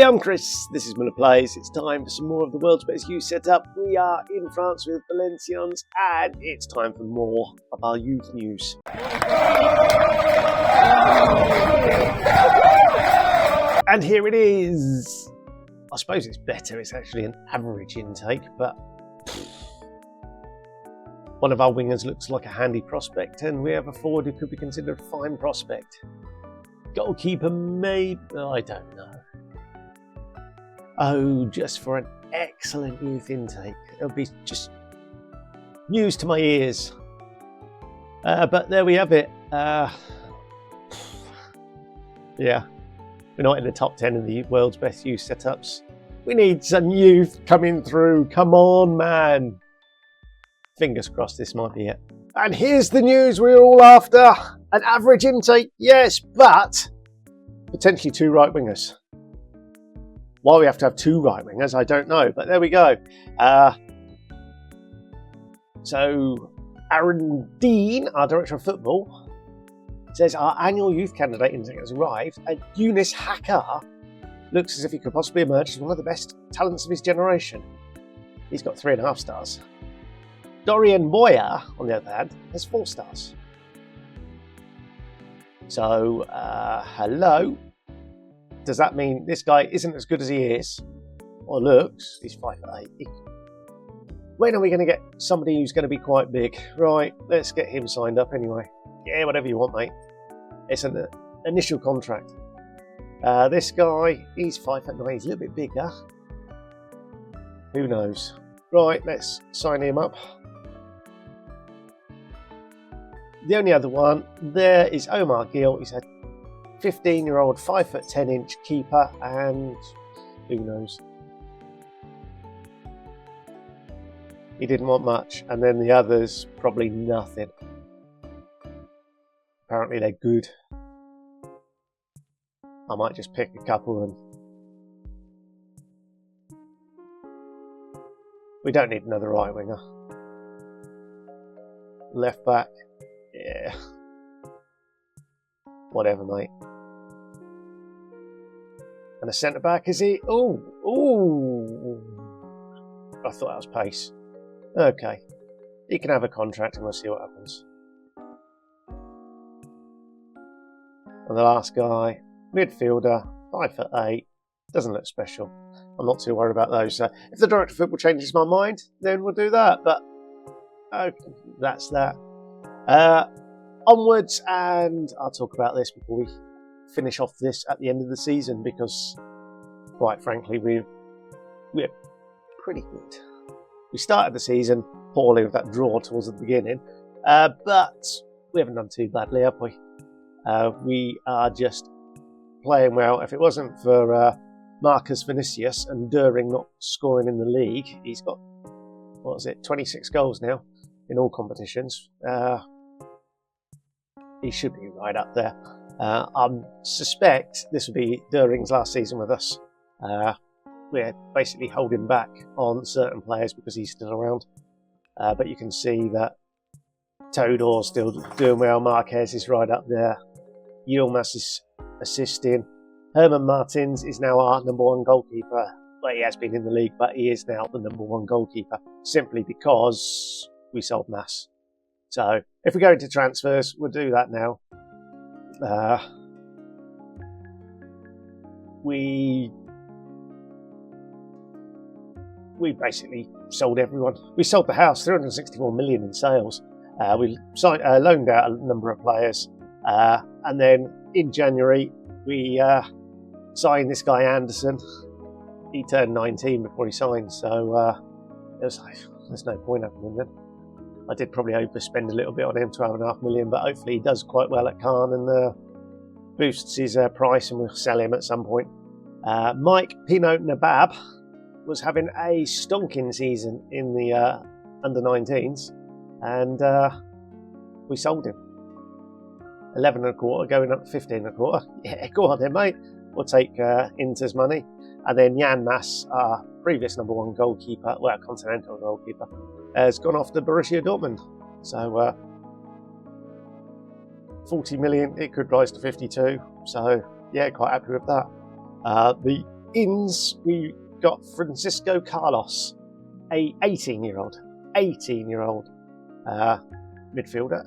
I'm Chris, this is Miller Plays. It's time for some more of the world's best youth setup. We are in France with Valenciennes, and it's time for more of our youth news. And here it is. I suppose it's better, it's actually an average intake, but one of our wingers looks like a handy prospect, and we have a forward who could be considered a fine prospect. Goalkeeper, maybe, I don't know. Oh, just for an excellent youth intake. It'll be just news to my ears. But there we have it. Yeah, we're not in the top 10 of the world's best youth setups. We need some youth coming through. Come on, man. Fingers crossed this might be it. And here's the news we're all after. An average intake, yes, but potentially two right wingers. Why we have to have two right wingers, I don't know, but there we go. So Aaron Dean, our director of football, says our annual youth candidate intake has arrived, and Eunice Hacker looks as if he could possibly emerge as one of the best talents of his generation. He's got 3.5 stars. Dorian Moya, on the other hand, has 4 stars. So, hello. Does that mean this guy isn't as good as he is, or looks? He's 5'8". When are we going to get somebody who's going to be quite big? Right, let's get him signed up anyway. Yeah, whatever you want, mate. It's an initial contract. This guy, he's 5'9". He's a little bit bigger. Who knows? Right, let's sign him up. The only other one there is Omar Gill. He's a 15-year-old, 5'10" keeper, and who knows? He didn't want much, and then the others, probably nothing. Apparently they're good. I might just pick a couple and... We don't need another right winger. Left back, yeah. Whatever, mate. And a centre back, is he? Ooh. I thought that was pace. Okay. He can have a contract and we'll see what happens. And the last guy, midfielder, 5'8". Doesn't look special. I'm not too worried about those. So if the director of football changes my mind, then we'll do that. But okay, that's that. Onwards, and I'll talk about this before we finish off this at the end of the season, because quite frankly we're pretty good. We started the season poorly with that draw towards the beginning, but we haven't done too badly, have we? We are just playing well. If it wasn't for Marcus Vinicius and During not scoring in the league, he's got, 26 goals now in all competitions. He should be right up there. I suspect this will be During's last season with us. We're basically holding back on certain players because he's still around. But you can see that Todor's still doing well. Marquez is right up there. Yilmaz is assisting. Herman Martins is now our number 1 goalkeeper. Well, he has been in the league, but he is now the number 1 goalkeeper simply because we sold Mass. So if we go into transfers, we'll do that now. We basically sold everyone. We sold the house, 364 million in sales. We loaned out a number of players, and then in January we signed this guy Anderson. He turned 19 before he signed, so it was like, there's no point having him then. I did probably overspend a little bit on him, 12.5 million, but hopefully he does quite well at Cannes and boosts his price, and we'll sell him at some point. Mike Pinot Nabab was having a stonking season in the under-19s, and we sold him. 11.25, going up to 15.25. Yeah, go on then, mate. We'll take Inter's money. And then Jan Maas, our previous number 1 goalkeeper, well, continental goalkeeper, has gone off to Borussia Dortmund. So 40 million, it could rise to 52. So yeah, quite happy with that. The Ins, we got Francisco Carlos, a 18-year-old midfielder.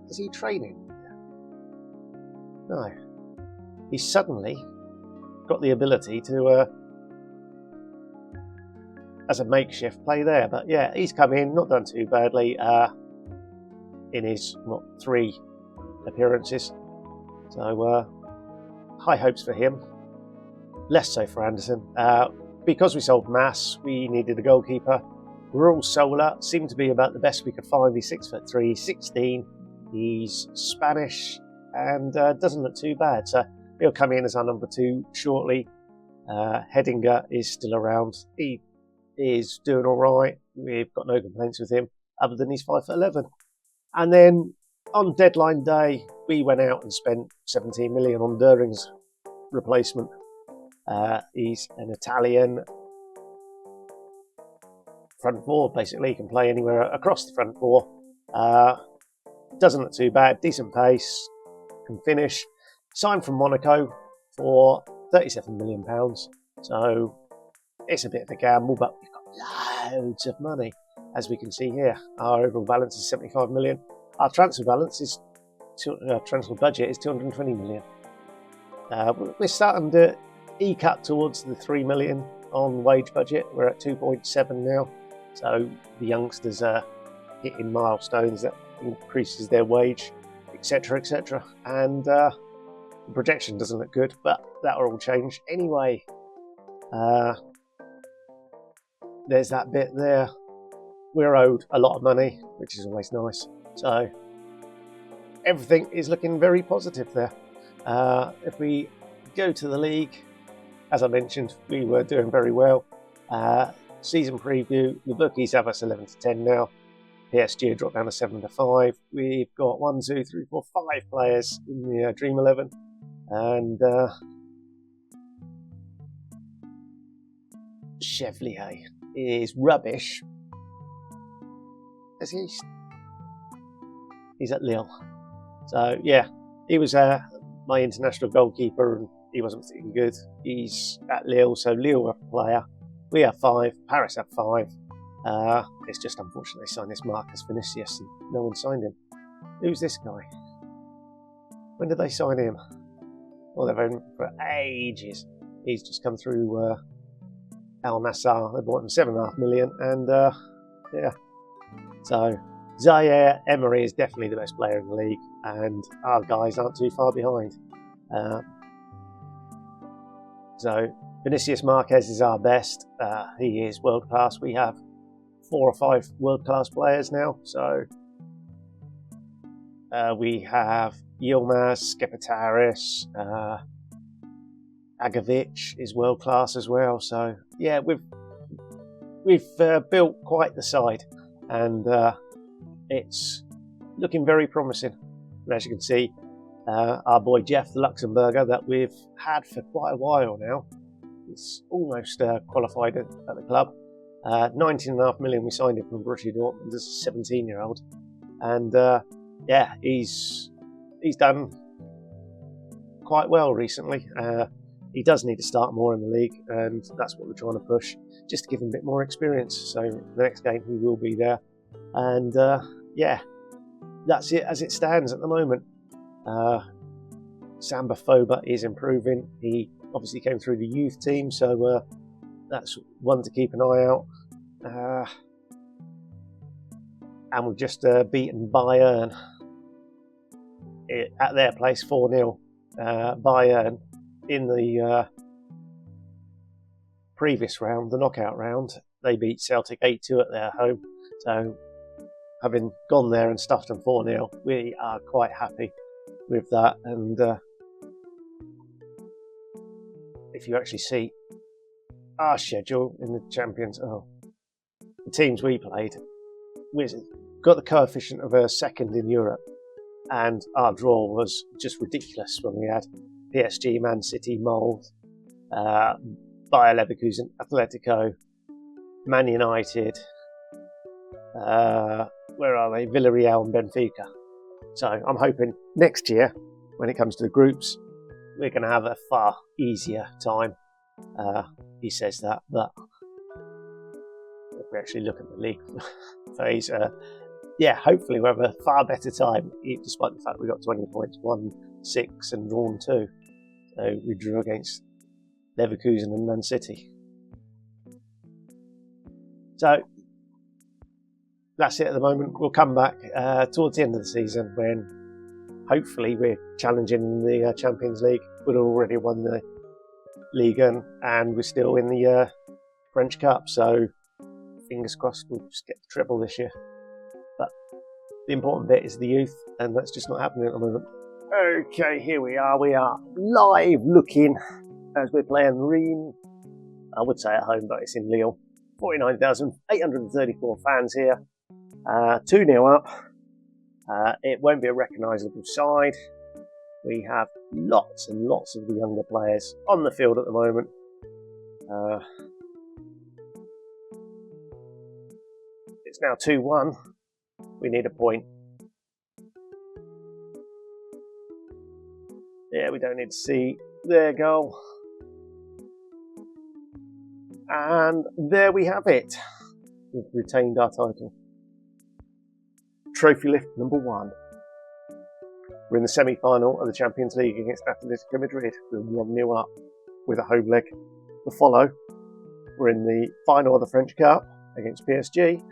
Is he training? No. He's suddenly got the ability to, as a makeshift, play there. But yeah, he's come in, not done too badly in his 3 appearances. So high hopes for him. Less so for Anderson. Because we sold Mas, we needed a goalkeeper. Raul Sola seemed to be about the best we could find. He's 6'3", 16. He's Spanish and doesn't look too bad. So he'll come in as our number 2 shortly. Hedinger is still around. He is doing all right. We've got no complaints with him other than he's 5'11". And then on deadline day, we went out and spent 17 million on Döring's replacement. He's an Italian front 4, basically. He can play anywhere across the front 4. Doesn't look too bad. Decent pace. Can finish. Signed from Monaco for £37 million. So it's a bit of a gamble, but we've got loads of money. As we can see here, our overall balance is 75 million. Our transfer balance is transfer budget is 220 million. We're starting to eke up towards the 3 million on wage budget. We're at 2.7 now. So the youngsters are hitting milestones that increases their wage, etc., etc. And the projection doesn't look good, but that'll all change anyway. There's that bit there. We're owed a lot of money, which is always nice. So everything is looking very positive there. If we go to the league, as I mentioned, we were doing very well. Season preview, the bookies have us 11-10 now. PSG dropped down to 7-5. We've got 1, 2, 3, 4, 5 players in the Dream 11. And Chevalier is rubbish. Is he? He's at Lille. So yeah, he was my international goalkeeper and he wasn't particularly good. He's at Lille, so Lille are a player. We have 5, Paris have 5. It's just unfortunate they signed this Marcus Vinicius and no one signed him. Who's this guy? When did they sign him? Well, they've owned him for ages. He's just come through Al Nassr. They bought him 7.5 million, and yeah. So Zaire Emery is definitely the best player in the league, and our guys aren't too far behind. So Vinicius Marquez is our best. He is world class. We have 4 or 5 world class players now. So we have Yilmaz, Skepetaris, Agovic is world class as well. So yeah, we've built quite the side, and it's looking very promising. And as you can see, our boy Jeff, the Luxembourger, that we've had for quite a while now, is almost qualified at the club. 19.5 million we signed him from Borussia Dortmund as a 17-year-old, and yeah, he's done quite well recently. He does need to start more in the league, and that's what we're trying to push, just to give him a bit more experience. So the next game he will be there, and yeah, that's it as it stands at the moment. Samba Foba is improving. He obviously came through the youth team, so that's one to keep an eye out. And we've just beaten Bayern at their place 4-0. Bayern in the previous round, the knockout round, they beat Celtic 8-2 at their home. So having gone there and stuffed them 4-0, we are quite happy with that. And if you actually see our schedule in the Champions, the teams we played, we've got the coefficient of a second in Europe, and our draw was just ridiculous when we had PSG, Man City, Molde, Bayer Leverkusen, Atletico, Man United, where are they? Villarreal and Benfica. So I'm hoping next year, when it comes to the groups, we're going to have a far easier time He says that, but if we actually look at the league phase, hopefully we'll have a far better time, despite the fact we got 20 points, won 6 and drawn 2. So we drew against Leverkusen and Man City. So that's it at the moment. We'll come back towards the end of the season when hopefully we're challenging the Champions League. We'd already won the Ligue 1 and we're still in the French Cup, so fingers crossed we'll just get the treble this year. But the important bit is the youth, and that's just not happening at the moment. Okay, here we are. We are live looking as we're playing Reims. I would say at home, but it's in Lille. 49,834 fans here. 2-0 up. It won't be a recognisable side. We have lots and lots of the younger players on the field at the moment. It's now 2-1. We need a point. Yeah, we don't need to see their goal. And there we have it. We've retained our title. Trophy lift number 1. We're in the semi-final of the Champions League against Atletico Madrid. We're 1-0 up with a home leg to follow. We're in the final of the French Cup against PSG.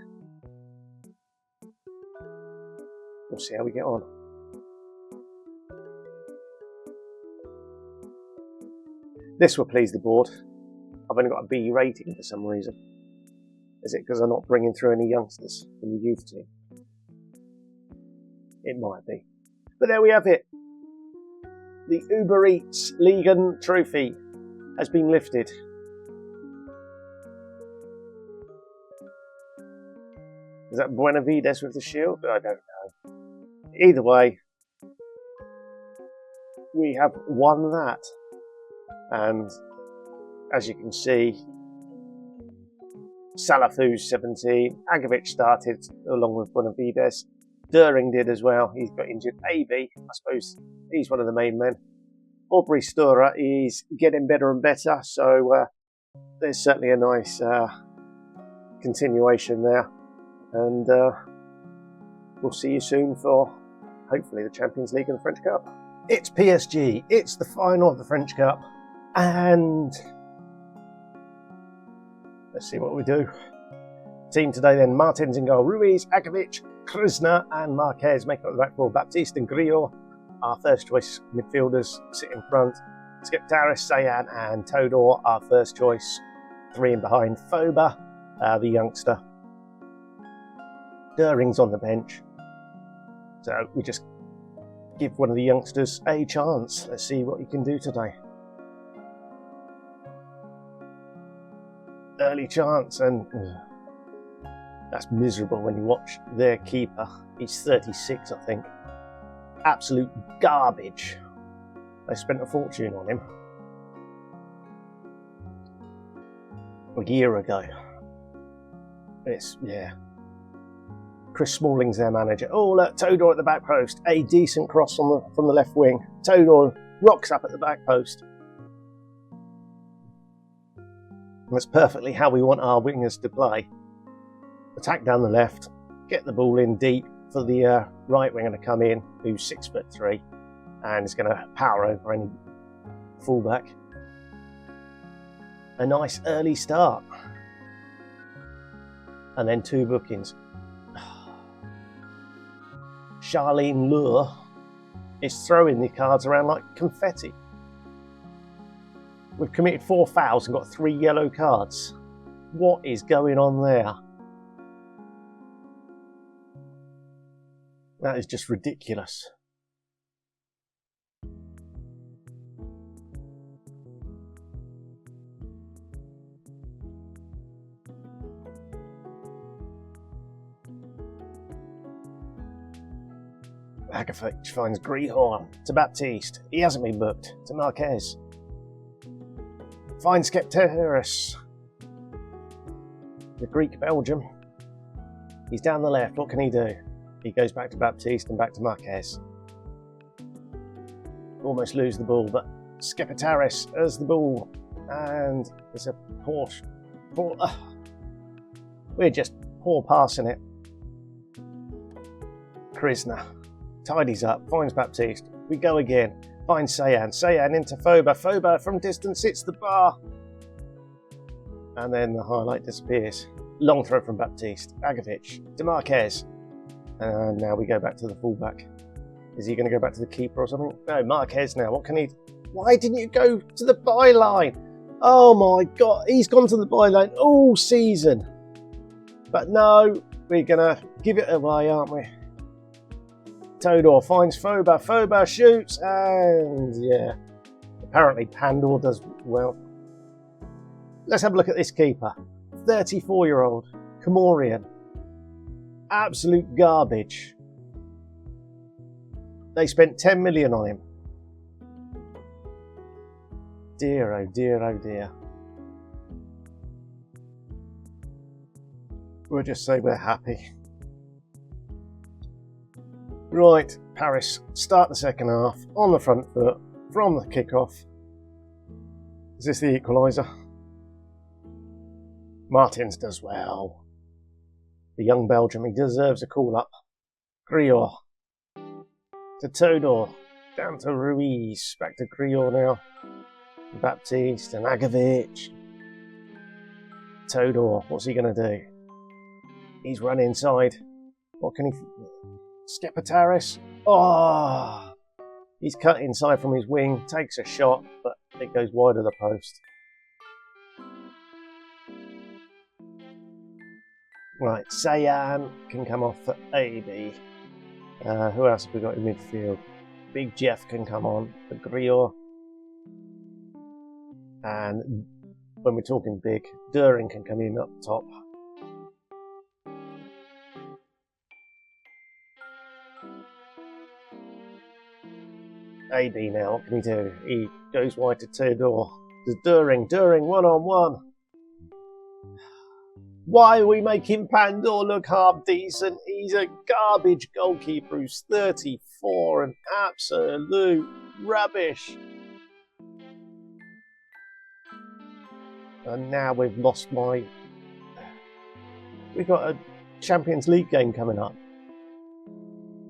We'll see how we get on. This will please the board. I've only got a B rating for some reason. Is it because I'm not bringing through any youngsters from the youth team? It might be. But there we have it. The Uber Eats Ligue 1 trophy has been lifted. Is that Buenavides with the shield? I don't know. Either way, we have won that. And as you can see, Salafu's 17, Agovic started along with Buenavides. Döring did as well. He's got injured. AB, I suppose he's one of the main men. Aubrey Stura is getting better and better, so there's certainly a nice continuation there. And we'll see you soon for hopefully the Champions League and the French Cup. It's PSG. It's the final of the French Cup. And let's see what we do. Team today then: Martins in goal, Ruiz, Agovic, Krasner and Marquez make up the back four. Baptiste and Grillo, our first choice midfielders, sit in front. Skiptaris, Sayan and Todor, our first choice. 3 in behind. Foba, the youngster. Döring's on the bench. So we just give one of the youngsters a chance. Let's see what he can do today. Early chance, and that's miserable when you watch their keeper. He's 36, I think. Absolute garbage. They spent a fortune on him a year ago. Chris Smalling's their manager. Oh, look, Todor at the back post. A decent cross from the left wing. Todor rocks up at the back post. That's perfectly how we want our wingers to play. Attack down the left, get the ball in deep for the right winger to come in, who's 6'3", and is going to power over any fullback. A nice early start. And then 2 bookings. Charlene Lure is throwing the cards around like confetti. We've committed 4 fouls and got 3 yellow cards. What is going on there? That is just ridiculous. Agovic finds Greenhorn to Baptiste. He hasn't been booked. To Marquez. Finds Skepteris. The Greek Belgium. He's down the left. What can he do? He goes back to Baptiste and back to Marquez. Almost lose the ball, but Skepteris has the ball. And there's a we're just poor passing it. Krisner tidies up, finds Baptiste. We go again. Finds Sayan into Foba from distance hits the bar. And then the highlight disappears. Long throw from Baptiste. Agovic. DeMarquez. And now we go back to the fullback. Is he going to go back to the keeper or something? No, Marquez now. What can he... Why didn't you go to the byline? Oh my God. He's gone to the byline all season. But no, we're going to give it away, aren't we? Todor finds Foba. Foba shoots. And yeah. Apparently Pandor does well. Let's have a look at this keeper. 34-year-old. Comorian. Absolute garbage. They spent 10 million on him. Dear, oh dear, oh dear. We'll just say we're happy. Right, Paris start the second half on the front foot from the kickoff. Is this the equaliser? Martins does well. The young Belgium, he deserves a call-up. Grior. To Todor. Down to Ruiz. Back to Grior now. Baptiste and Agovic. Todor, what's he going to do? He's run inside. What can he... Skepetaris. Oh! He's cut inside from his wing. Takes a shot, but it goes wide of the post. Right, Sayan can come off for AB. Who else have we got in midfield? Big Jeff can come on for Grior. And when we're talking big, During can come in up top. AB now, what can he do? He goes wide to Todor. There's During one-on-one. Why are we making Pandor look half decent? He's a garbage goalkeeper who's 34 and absolute rubbish. And now we've lost we've got a Champions League game coming up.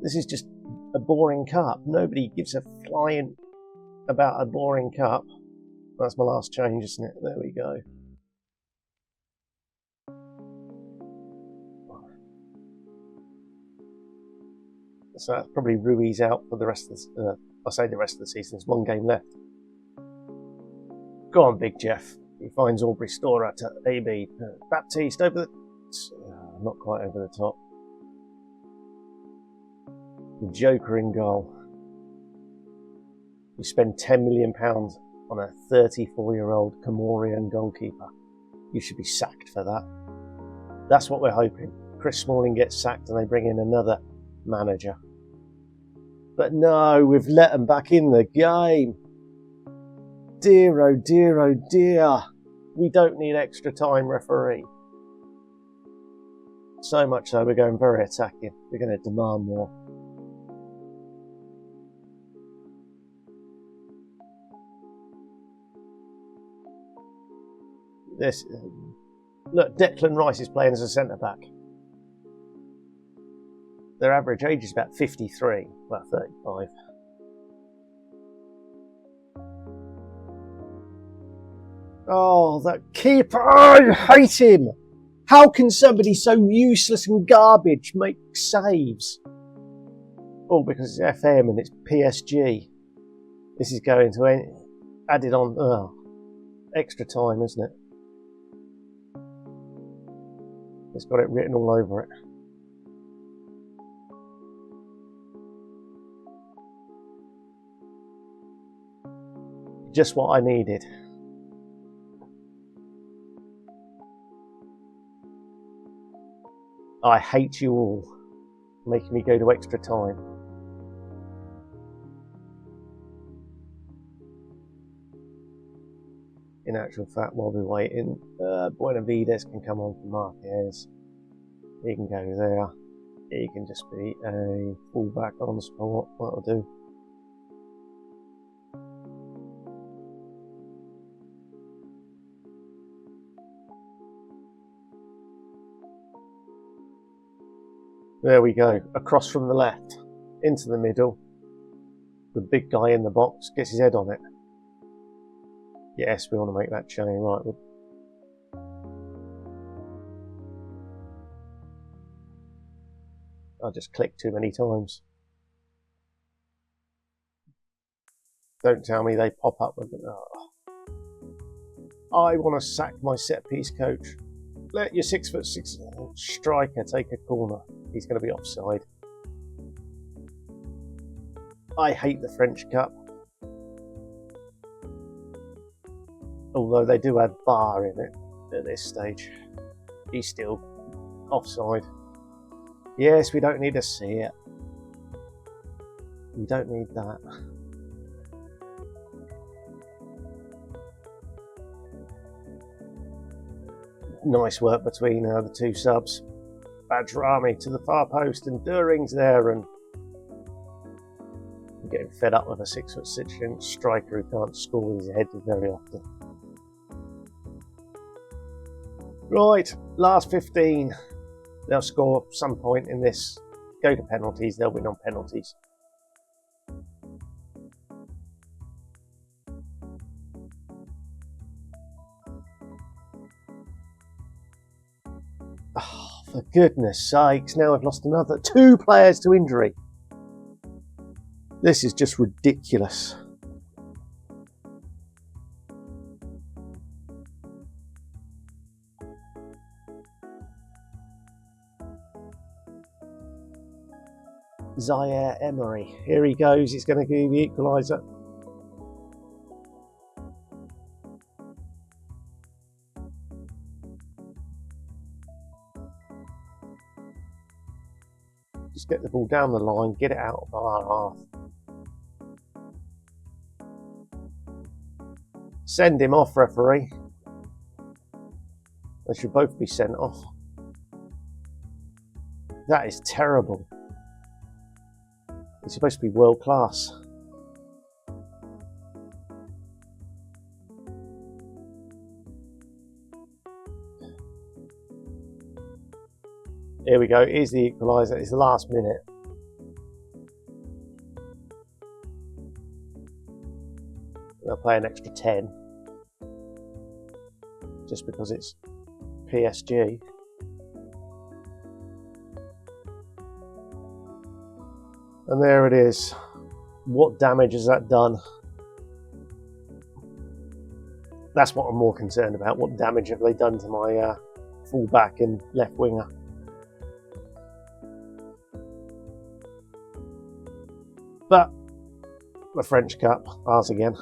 This is just a boring cup. Nobody gives a flying about a boring cup. That's my last change, isn't it? There we go. So that's probably Ruiz out for the rest of the I say the rest of the season. There's one game left. Go on, Big Jeff. He finds Aubrey Storer to AB. Baptiste over the... not quite over the top. The Joker in goal. You spend £10 million on a 34-year-old Comorian goalkeeper. You should be sacked for that. That's what we're hoping. Chris Smalling gets sacked and they bring in another manager. But no, we've let them back in the game. Dear, oh dear, oh dear. We don't need extra time, referee. So much so, we're going very attacking. We're going to demand more. Look, Declan Rice is playing as a centre-back. Their average age is about 53, about 35. Oh, that keeper! I hate him! How can somebody so useless and garbage make saves? Oh, because it's FM and it's PSG. This is going to added on. Oh, extra time, isn't it? It's got it written all over it. Just what I needed. I hate you all, making me go to extra time. In actual fact, while we're waiting, Buenavides can come on for Marquez. He can go there. He can just be a fullback on the spot. That'll do. There we go. Across from the left, into the middle. The big guy in the box gets his head on it. Yes, we want to make that chain right. I just clicked too many times. Don't tell me they pop up with it. Oh. I want to sack my set piece coach. Let your 6'6" striker take a corner. He's going to be offside. I hate the French Cup. Although they do have VAR in it at this stage. He's still offside. Yes, we don't need to see it. We don't need that. Nice work between the two subs. Bajrami to the far post, and During's there, and I'm getting fed up with a 6'6" striker who can't score with his head very often. Right, last 15. They'll score some point in this. Go to penalties, they'll win on penalties. Oh, for goodness sakes, now I've lost another 2 players to injury. This is just ridiculous. Zaire Emery. Here he goes, he's going to give the equaliser. Just get the ball down the line, get it out of our half. Send him off, referee. They should both be sent off. That is terrible. He's supposed to be world class. Here we go, here's the equaliser, it's the last minute. They'll play an extra 10. Just because it's PSG. And there it is. What damage has that done? That's what I'm more concerned about. What damage have they done to my full-back and left winger? But the French Cup, ours again.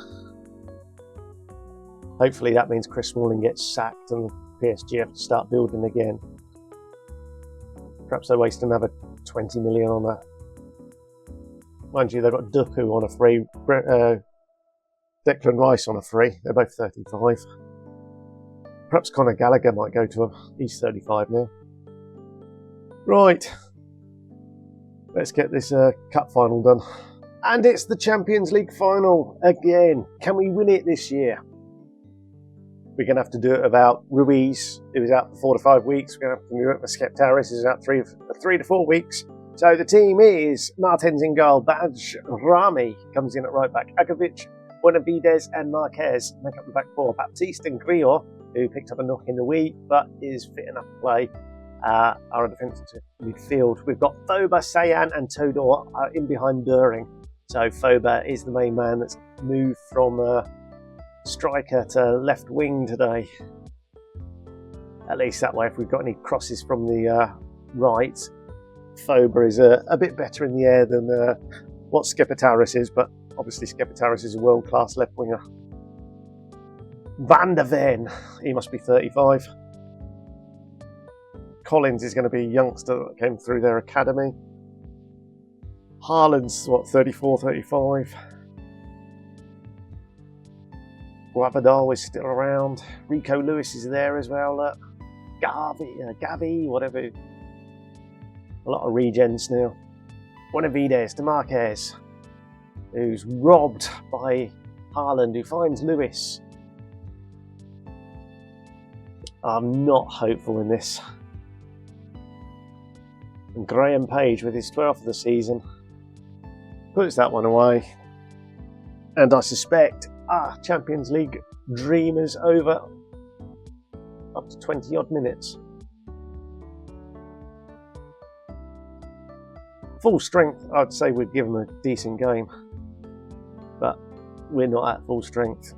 Hopefully that means Chris Smalling gets sacked and PSG have to start building again. Perhaps they waste another 20 million on that. Mind you, they've got Duku on a free, Declan Rice on a free. They're both 35. Perhaps Conor Gallagher might go to him. He's 35 now. Right. Let's get this cup final done. And it's the Champions League final again. Can we win it this year? We're going to have to do it without Ruiz, who was out for 4 to 5 weeks. We're going to have to do it with Skeptaris, who's out 3 to 4 weeks. So the team is Martins in goal, Bajrami comes in at right back, Agovic, Buenavides and Marquez make up the back 4. Baptiste and Griot, who picked up a knock in the week but is fit enough to play, are a defensive midfield. We've got Foba, Sayan and Todor in behind During. So Foba is the main man that's moved from striker to left wing today. At least that way, if we've got any crosses from the right, Foba is a bit better in the air than what Skeptaris is, but obviously Skeptaris is a world-class left winger. Van der Ven, he must be 35. Collins is going to be a youngster that came through their academy. Haaland's, 34, 35. Guavadal is still around. Rico Lewis is there as well. Gavi, whatever. A lot of regens now. Buenavides to Marquez, who's robbed by Haaland, who finds Lewis. I'm not hopeful in this. And Graham Page with his 12th of the season puts that one away. And I suspect Champions League dream is over up to 20 odd minutes. Full strength, I'd say we'd give them a decent game, but we're not at full strength.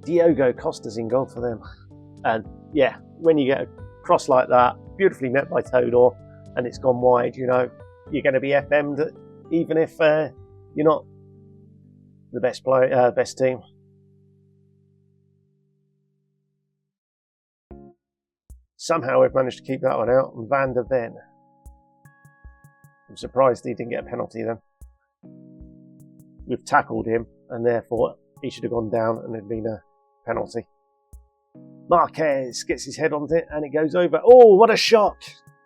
Diogo Costa's in goal for them. And yeah, when you get a cross like that, beautifully met by Todor, and it's gone wide, you know, you're going to be FM'd even if you're not the best team. Somehow we've managed to keep that one out. And Van der Ven. I'm surprised he didn't get a penalty then. We've tackled him, and therefore he should have gone down and there'd been a penalty. Marquez gets his head on it and it goes over. Oh, what a shock!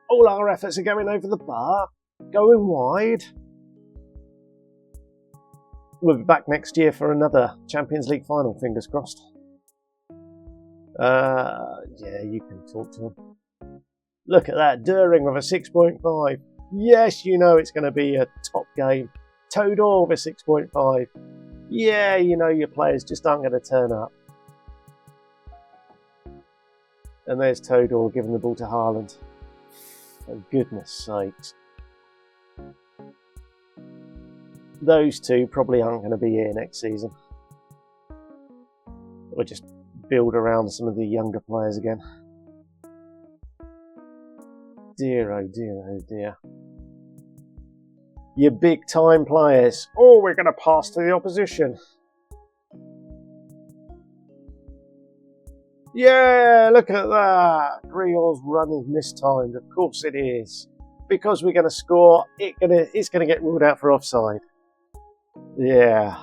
All our efforts are going over the bar, going wide. We'll be back next year for another Champions League final, fingers crossed. Yeah, you can talk to him. Look at that, Düring with a 6.5. Yes, you know it's going to be a top game. Todor with a 6.5. Yeah, you know your players just aren't going to turn up. And there's Todor giving the ball to Haaland. For goodness sakes. Those two probably aren't going to be here next season. We'll just build around some of the younger players again. Dear, oh dear, oh dear. Your big time players. Oh, we're going to pass to the opposition. Yeah, look at that. Riol's run is mistimed. Of course it is. Because we're going to score, it's going to get ruled out for offside. Yeah.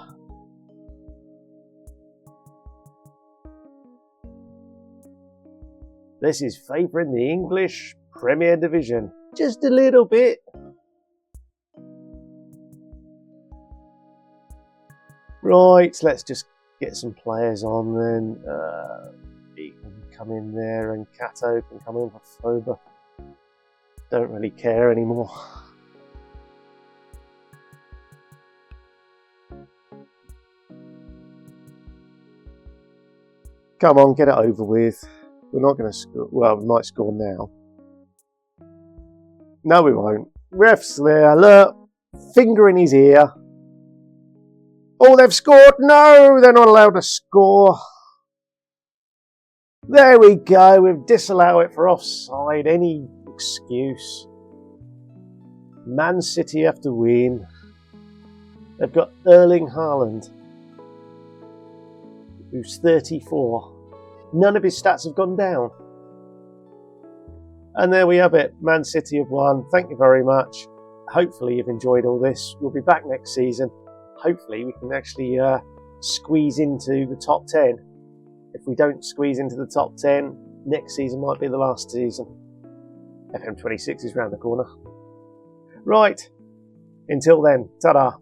This is favouring the English Premier Division. Just a little bit. Right, let's just get some players on then. He can come in there and Kato can come in for Foba. Don't really care anymore. Come on, get it over with. We're not going to score. Well, we might score now. No, we won't. Ref's there. Look. Finger in his ear. Oh, they've scored. No, they're not allowed to score. There we go. We've disallowed it for offside. Any excuse. Man City have to win. They've got Erling Haaland, who's 34. None of his stats have gone down. And there we have it. Man City have won. Thank you very much. Hopefully you've enjoyed all this. We'll be back next season. Hopefully we can actually squeeze into the top 10. If we don't squeeze into the top 10, next season might be the last season. FM26 is round the corner. Right. Until then, ta-da.